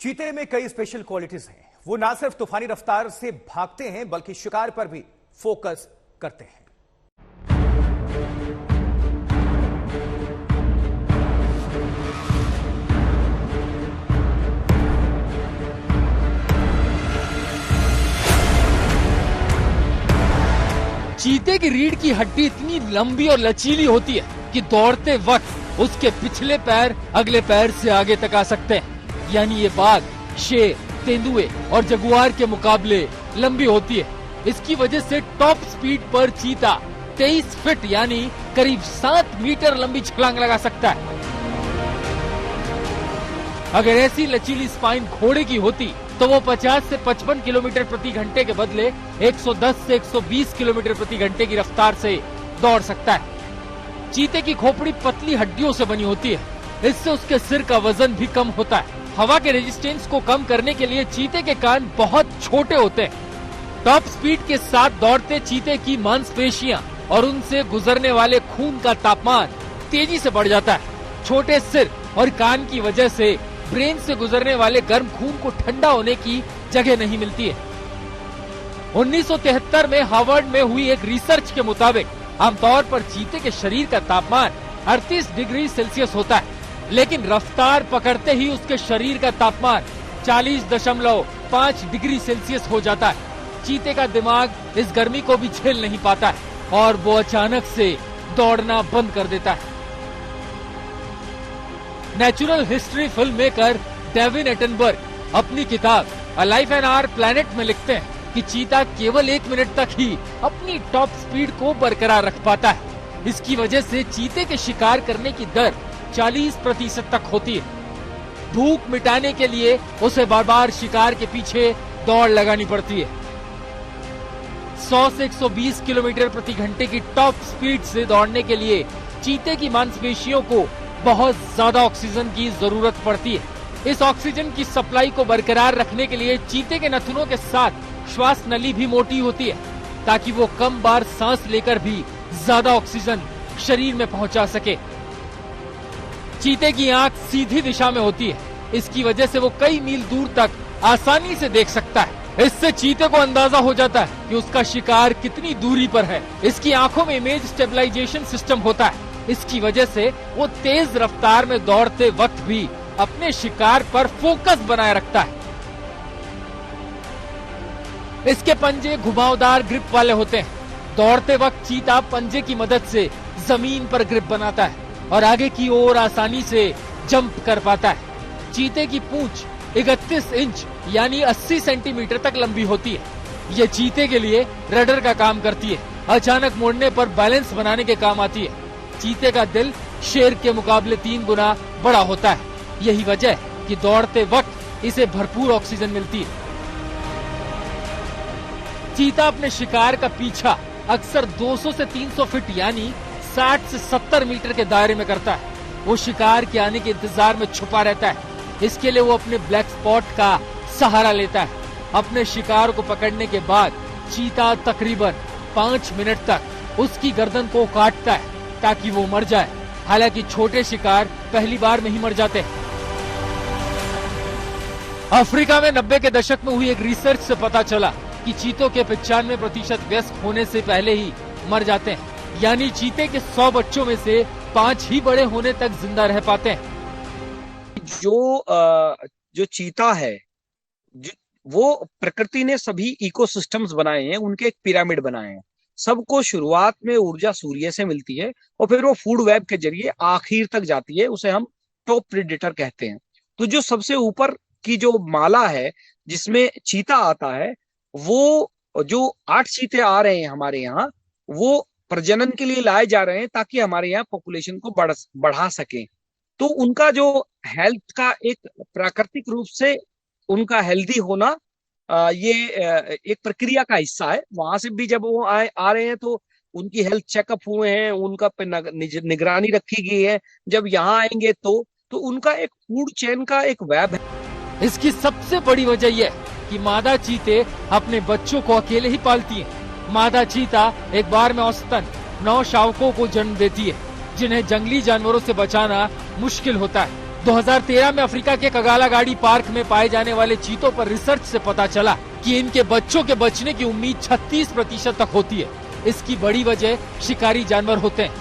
चीते में कई स्पेशल क्वालिटीज हैं। वो ना सिर्फ तूफानी रफ्तार से भागते हैं बल्कि शिकार पर भी फोकस करते हैं। चीते की रीढ़ की हड्डी इतनी लंबी और लचीली होती है कि दौड़ते वक्त उसके पिछले पैर अगले पैर से आगे तक आ सकते हैं। यानी ये बाघ, शेर, तेंदुए और जगुआर के मुकाबले लंबी होती है। इसकी वजह से टॉप स्पीड पर चीता 23 फीट यानी करीब 7 मीटर लंबी छलांग लगा सकता है। अगर ऐसी लचीली स्पाइन घोड़े की होती तो वो 50 से 55 किलोमीटर प्रति घंटे के बदले 110 से 120 किलोमीटर प्रति घंटे की रफ्तार से दौड़ सकता है। चीते की खोपड़ी पतली हड्डियों से बनी होती है, इससे उसके सिर का वजन भी कम होता है। हवा के रेजिस्टेंस को कम करने के लिए चीते के कान बहुत छोटे होते हैं। टॉप स्पीड के साथ दौड़ते चीते की मांसपेशियां और उनसे गुजरने वाले खून का तापमान तेजी से बढ़ जाता है। छोटे सिर और कान की वजह से ब्रेन से गुजरने वाले गर्म खून को ठंडा होने की जगह नहीं मिलती है। 1973 में हार्वर्ड में हुई एक रिसर्च के मुताबिक आमतौर पर चीते के शरीर का तापमान 38 डिग्री सेल्सियस होता है, लेकिन रफ्तार पकड़ते ही उसके शरीर का तापमान 40.5 डिग्री सेल्सियस हो जाता है। चीते का दिमाग इस गर्मी को भी झेल नहीं पाता है और वो अचानक से दौड़ना बंद कर देता है। Natural history film maker David Attenborough अपनी किताब a life on our planet में लिखते हैं कि चीता केवल 1 मिनट तक ही अपनी टॉप स्पीड को बरकरार रख पाता है। इसकी वजह से चीते के शिकार करने की दर 40% तक होती है। भूख मिटाने के लिए उसे बार बार शिकार के पीछे दौड़ लगानी पड़ती है। 100 से 120 किलोमीटर प्रति घंटे की टॉप स्पीड से दौड़ने के लिए चीते की मांसपेशियों को बहुत ज्यादा ऑक्सीजन की जरूरत पड़ती है। इस ऑक्सीजन की सप्लाई को बरकरार रखने के लिए चीते के नथुनों के साथ श्वास नली भी मोटी होती है, ताकि वो कम बार सांस लेकर भी ज्यादा ऑक्सीजन शरीर में पहुंचा सके। चीते की आंख सीधी दिशा में होती है, इसकी वजह से वो कई मील दूर तक आसानी से देख सकता है। इससे चीते को अंदाजा हो जाता है कि उसका शिकार कितनी दूरी पर है। इसकी आंखों में इमेज स्टेबलाइजेशन सिस्टम होता है, इसकी वजह से वो तेज रफ्तार में दौड़ते वक्त भी अपने शिकार पर फोकस बनाए रखता है। इसके पंजे घुमावदार ग्रिप वाले होते हैं। दौड़ते वक्त चीता पंजे की मदद से जमीन पर ग्रिप बनाता है और आगे की ओर आसानी से जंप कर पाता है। चीते की पूंछ 31 इंच यानी 80 सेंटीमीटर तक लंबी होती है। ये चीते के लिए रडर का काम करती है। अचानक मुड़ने पर बैलेंस बनाने के काम आती है। चीते का दिल शेर के मुकाबले 3 गुना बड़ा होता है। यही वजह है कि दौड़ते वक्त इसे भरपूर ऑक्सीजन मिलती है। चीता अपने शिकार का पीछा अक्सर 200 से 300 फीट यानी 60 से 70 मीटर के दायरे में करता है। वो शिकार के आने के इंतजार में छुपा रहता है। इसके लिए वो अपने ब्लैक स्पॉट का सहारा लेता है। अपने शिकार को पकड़ने के बाद चीता तकरीबन 5 मिनट तक उसकी गर्दन को काटता है ताकि वो मर जाए। हालांकि छोटे शिकार पहली बार में ही मर जाते हैं। अफ्रीका में 90 के दशक में हुई एक रिसर्च से पता चला कि चीतों के 95% वयस्क होने से पहले ही मर जाते हैं। यानी चीते के 100 बच्चों में से 5 ही बड़े होने तक जिंदा रह पाते हैं। जो चीता है वो प्रकृति ने सभी इकोसिस्टम्स बनाए हैं, उनके एक पिरामिड बनाए हैं। सबको शुरुआत में ऊर्जा सूर्य से मिलती है और फिर वो फूड वेब के जरिए आखिर तक जाती है। उसे हम टॉप प्रेडेटर कहते हैं। तो जो सबसे ऊपर की जो माला है जिसमें चीता आता है, वो जो 8 चीते आ रहे हैं हमारे यहाँ, वो प्रजनन के लिए लाए जा रहे हैं ताकि हमारे यहाँ पॉपुलेशन को बढ़ा सके। तो उनका जो हेल्थ का एक प्राकृतिक रूप से उनका हेल्दी होना ये एक प्रक्रिया का हिस्सा है। वहां से भी जब वो आ रहे हैं तो उनकी हेल्थ चेकअप हुए हैं, उनका निगरानी रखी गई है। जब यहाँ आएंगे तो उनका एक फूड चेन का एक वेब है। इसकी सबसे बड़ी वजह यह कि मादा चीते अपने बच्चों को अकेले ही पालती हैं। मादा चीता एक बार में औसतन 9 शावकों को जन्म देती है, जिन्हें जंगली जानवरों से बचाना मुश्किल होता है। 2013 में अफ्रीका के कगालागाड़ी पार्क में पाए जाने वाले चीतों पर रिसर्च से पता चला कि इनके बच्चों के बचने की उम्मीद 36% तक होती है। इसकी बड़ी वजह शिकारी जानवर होते हैं।